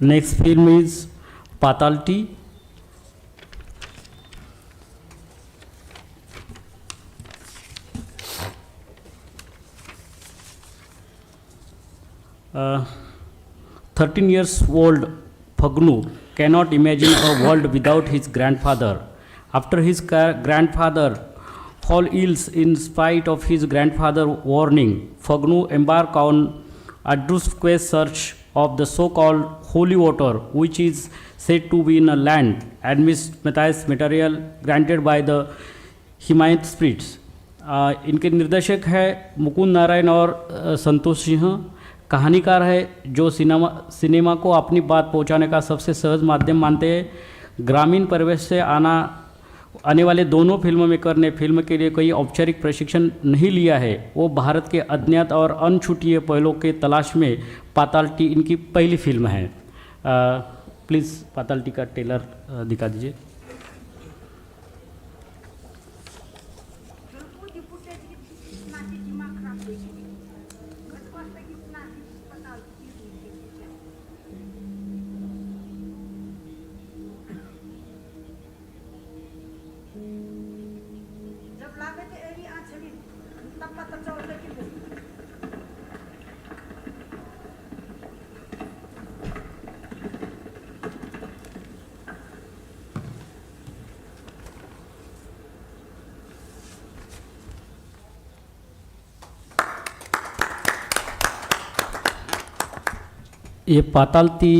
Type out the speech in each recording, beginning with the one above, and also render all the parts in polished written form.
Next film is Patalti. Uh, 13 years old Phagnu cannot imagine a world without his grandfather. After his grandfather fall ill in spite of his grandfather's warning, Phagnu embark on a quest search of the so-called holy water, which is said to be in a land amidst material granted by the Himayat spirits. इनके निर्देशक है मुकुंद नारायण और संतोष सिंह। कहानीकार है जो cinema को अपनी बात पहुंचाने का सबसे सहज माध्यम मानते हैं। ग्रामीण परिवेश से आने वाले दोनों फिल्म मेकर ने फिल्म के लिए कोई औपचारिक प्रशिक्षण नहीं लिया है। वो भारत के अज्ञात और अनछुटिए पहलों के तलाश में पातालटी इनकी पहली फिल्म है। प्लीज़ पातालटी का ट्रेलर दिखा दीजिए। ये पातालती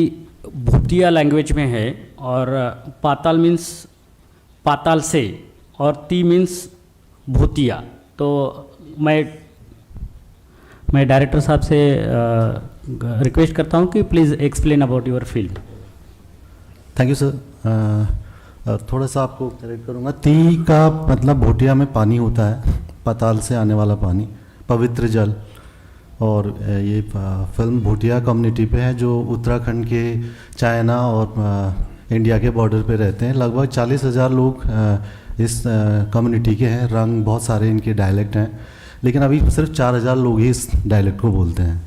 भूतिया लैंग्वेज में है और पाताल मीन्स पाताल से और ती मीन्स भूतिया। तो मैं डायरेक्टर साहब से रिक्वेस्ट करता हूँ कि please explain about your film. Thank you sir. थोड़ा सा आपको करेक्ट करूँगा। ती का मतलब भूतिया में पानी होता है, पाताल से आने वाला पानी, पवित्र जल। और ये फिल्म भूटिया कम्युनिटी पे है जो उत्तराखंड के चाइना और इंडिया के बॉर्डर पे रहते हैं। लगभग 40,000 लोग इस कम्युनिटी के हैं। रंग बहुत सारे इनके डायलेक्ट हैं, लेकिन अभी सिर्फ 4,000 लोग ही इस डायलेक्ट को बोलते हैं।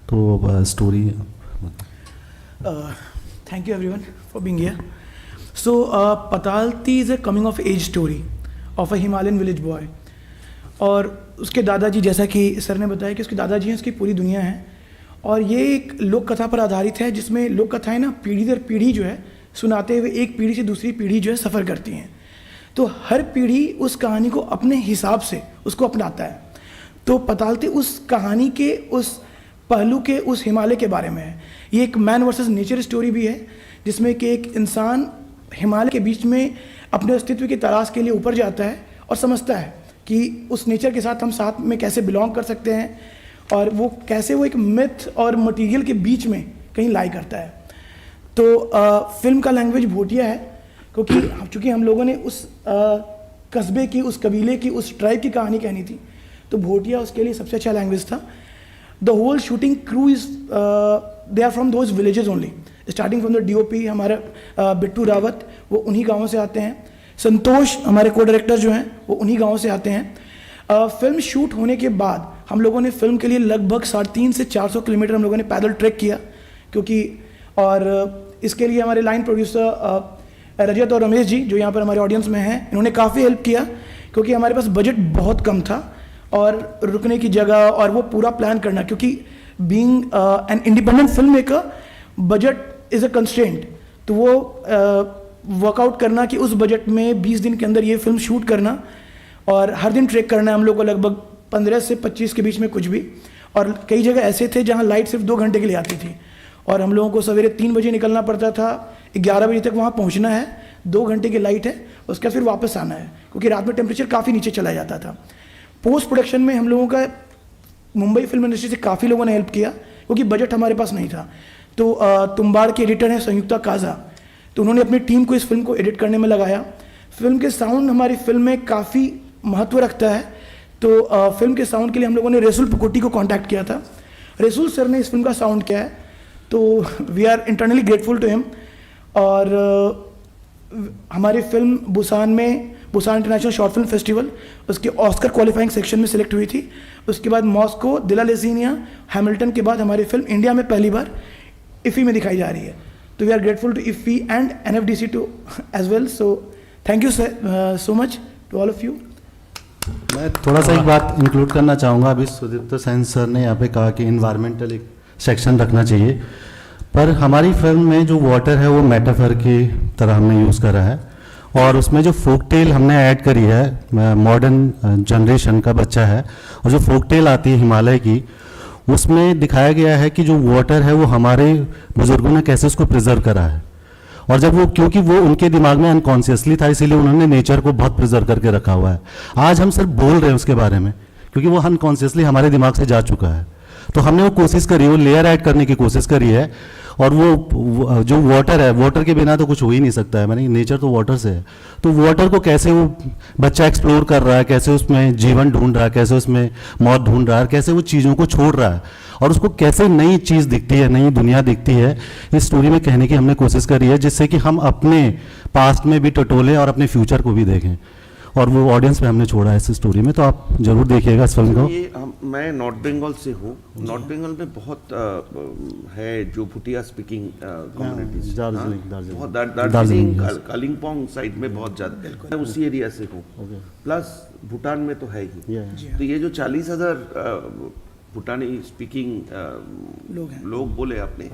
तो story. Thank you everyone for being here. So Pataalti is a coming of age story of a Himalayan village boy. और उसके दादाजी, जैसा कि सर ने बताया कि उसके दादाजी हैं, उसकी पूरी दुनिया है। और ये एक लोक कथा पर आधारित है जिसमें लोक कथाएं ना पीढ़ी दर पीढ़ी जो है सुनाते हुए एक पीढ़ी से दूसरी पीढ़ी जो है सफ़र करती हैं। तो हर पीढ़ी उस कहानी को अपने हिसाब से उसको अपनाता है। तो पतालती उस कहानी के उस पहलू के उस हिमालय के बारे में है। ये एक मैन वर्सेस नेचर स्टोरी भी है जिसमें कि एक इंसान हिमालय के बीच में अपने अस्तित्व की तलाश के लिए ऊपर जाता है और समझता है कि उस नेचर के साथ हम साथ में कैसे बिलोंग कर सकते हैं और वो कैसे वो एक मिथ और मटेरियल के बीच में कहीं लाई करता है। तो फिल्म का लैंग्वेज भूटिया है क्योंकि चूँकि हम लोगों ने उस कस्बे की, उस कबीले की, उस ट्राइब की कहानी कहनी थी, तो भूटिया उसके लिए सबसे अच्छा लैंग्वेज था। The whole shooting crew is they are from those villages only, starting from the DOP हमारा बिट्टू रावत, वो उन्हीं गाँवों से आते हैं। संतोष हमारे को डायरेक्टर जो हैं वो उन्हीं गाँव से आते हैं। फिल्म शूट होने के बाद हम लोगों ने फिल्म के लिए लगभग 350 से 400 किलोमीटर हम लोगों ने पैदल ट्रैक किया क्योंकि, और इसके लिए हमारे लाइन प्रोड्यूसर रजत और रमेश जी जो यहाँ पर हमारे ऑडियंस में हैं, इन्होंने काफ़ी हेल्प किया क्योंकि हमारे पास बजट बहुत कम था और रुकने की जगह और वो पूरा प्लान करना, क्योंकि being an independent film maker budget is a constraint. तो वो वर्कआउट करना कि उस बजट में 20 दिन के अंदर ये फिल्म शूट करना और हर दिन ट्रैक करना है हम लोग को लगभग 15 से 25 के बीच में कुछ भी। और कई जगह ऐसे थे जहाँ लाइट सिर्फ 2 घंटे के लिए आती थी और हम लोगों को सवेरे 3 बजे निकलना पड़ता था, 11 बजे तक वहाँ पहुँचना है, 2 घंटे की लाइट है, उसके बाद फिर वापस आना है क्योंकि रात में टेम्परेचर काफ़ी नीचे चला जाता था। पोस्ट प्रोडक्शन में हम लोगों का मुंबई फिल्म इंडस्ट्री से काफ़ी लोगों ने हेल्प किया क्योंकि बजट हमारे पास नहीं था। तो तुम्बाड़ के एडिटर हैं संयुक्ता काजा, तो उन्होंने अपनी टीम को इस फिल्म को एडिट करने में लगाया। फिल्म के साउंड हमारी फिल्म में काफ़ी महत्व रखता है, तो फिल्म के साउंड के लिए हम लोगों ने रेसुल पुकोटी को कांटेक्ट किया था। रेसुल सर ने इस फिल्म का साउंड किया है, तो we are internally grateful to him. और हमारी film Busan international short film festival उसके ऑस्कर क्वालिफाइंग सेक्शन में सिलेक्ट हुई थी। उसके बाद मॉस्को, दिला लेसिनिया, हैमिल्टन के बाद हमारी फिल्म इंडिया में पहली बार इफ़ी में दिखाई जा रही है। तो we are grateful to IFFI and NFDC too as well. So thank you so much to all of you. मैं थोड़ा सा एक बात इंक्लूड करना चाहूँगा। अभी सुदीप्त सेन सर ने यहाँ पे कहा कि इन्वायरमेंटल एक सेक्शन रखना चाहिए, पर हमारी फिल्म में जो वाटर है वो मेटाफर की तरह हमने यूज़ करा है, और उसमें जो फोक टेल हमने ऐड करी है, मॉडर्न जनरेशन का बच्चा है, और जो फोक टेल आती है हिमालय की, उसमें दिखाया गया है कि जो वाटर है वो हमारे बुजुर्गों ने कैसे उसको प्रिजर्व करा है। और जब वो, क्योंकि वो उनके दिमाग में अनकॉन्शियसली था, इसीलिए उन्होंने नेचर को बहुत प्रिजर्व करके रखा हुआ है। आज हम सिर्फ बोल रहे हैं उसके बारे में, क्योंकि वो अनकॉन्शियसली हमारे दिमाग से जा चुका है। तो हमने वो कोशिश करी, वो लेयर ऐड करने की कोशिश करी है। और वो जो वाटर है, वाटर के बिना तो कुछ हो ही नहीं सकता है, मैंने नेचर तो वाटर से है। तो वाटर को कैसे वो बच्चा एक्सप्लोर कर रहा है, कैसे उसमें जीवन ढूंढ रहा है, कैसे उसमें मौत ढूंढ रहा है, कैसे वो चीज़ों को छोड़ रहा है, और उसको कैसे नई चीज़ दिखती है, नई दुनिया दिखती है, इस स्टोरी में कहने की हमने कोशिश करी है, जिससे कि हम अपने पास्ट में भी टटोलें और अपने फ्यूचर को भी देखें। और वो ऑडियंस पे हमने छोड़ा है इस स्टोरी में, तो आप जरूर देखिएगा इस फिल्म को। मैं नॉर्थ बंगाल से हूँ। नॉर्थ बंगाल में बहुत है जो Bhutia speaking communities, Darjeeling Kalimpong side में बहुत ज़्यादा, मैं उसी एरिया से हूँ। प्लस भूटान में तो है ही। तो ये जो 40,000 भूटानी स्पीकिंग लोग बोले आपने,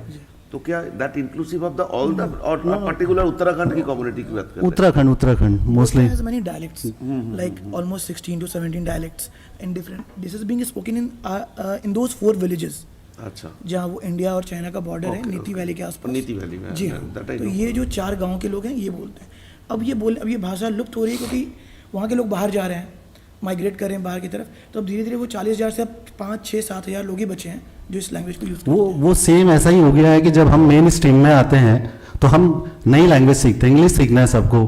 तो क्या that inclusive of the all the और पर्टिकुलर उत्तराखंड की कम्युनिटी की बात कर रहे हैं? Uttarakhand mostly has many dialects, like almost 16 to 17 dialects in different. This is being spoken in those 4 villages. अच्छा, जहाँ वो इंडिया और चाइना का बॉर्डर है, नीति वैली के आसपास। नीति वैली में, जी हाँ। that I तो know. ये जो 4 गांव के लोग हैं ये बोलते हैं। अब ये भाषा लुप्त हो रही है, क्योंकि वहाँ के लोग बाहर जा रहे हैं, माइग्रेट कर रहे हैं बाहर की तरफ। तो अब धीरे धीरे वो 40,000 से अब 5, 6, 7 हज़ार लोग ही बचे हैं जो इस लैंग्वेज को यूज़ करते हैं। वो सेम ऐसा ही हो गया है कि जब हम मेन स्ट्रीम में आते हैं तो हम नई लैंग्वेज सीखते हैं। इंग्लिश सीखना है सबको,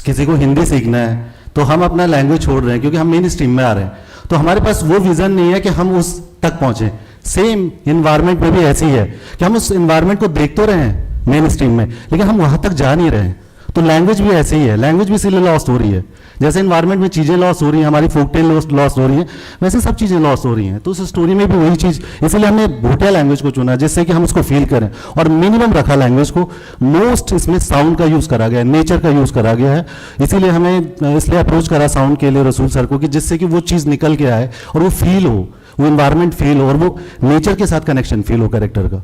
किसी को हिंदी सीखना है, तो हम अपना लैंग्वेज छोड़ रहे हैं क्योंकि हम मेन स्ट्रीम में आ रहे हैं। तो हमारे पास वो विजन नहीं है कि हम उस तक पहुंचे। सेम इन्वायरमेंट में भी ऐसी है कि हम उस इन्वायरमेंट को देख तो रहे हैं मेन स्ट्रीम में, लेकिन हम वहां तक जा नहीं रहे हैं। तो लैंग्वेज भी ऐसे ही है, लैंग्वेज भी इसीलिए लॉस्ट हो रही है। जैसे इन्वायरमेंट में चीज़ें लॉस हो रही हैं, हमारी फोकटेल लॉस हो रही हैं, वैसे सब चीज़ें लॉस हो रही हैं। तो उस स्टोरी में भी वही चीज़, इसलिए हमने भूटिया लैंग्वेज को चुना, जिससे कि हम उसको फील करें। और मिनिमम रखा लैंग्वेज को, मोस्ट इसमें साउंड का यूज़ करा गया है, नेचर का यूज़ करा गया है। इसीलिए हमें इसलिए अप्रोच करा साउंड के लिए रसूल सर को, कि जिससे कि वो चीज़ निकल के आए और वो फील हो, वो इन्वायरमेंट फील हो, और वो नेचर के साथ कनेक्शन फील हो कैरेक्टर का।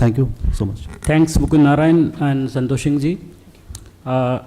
Thank you so much. Thanks, Mukund Narayan and Santosh Singh ji.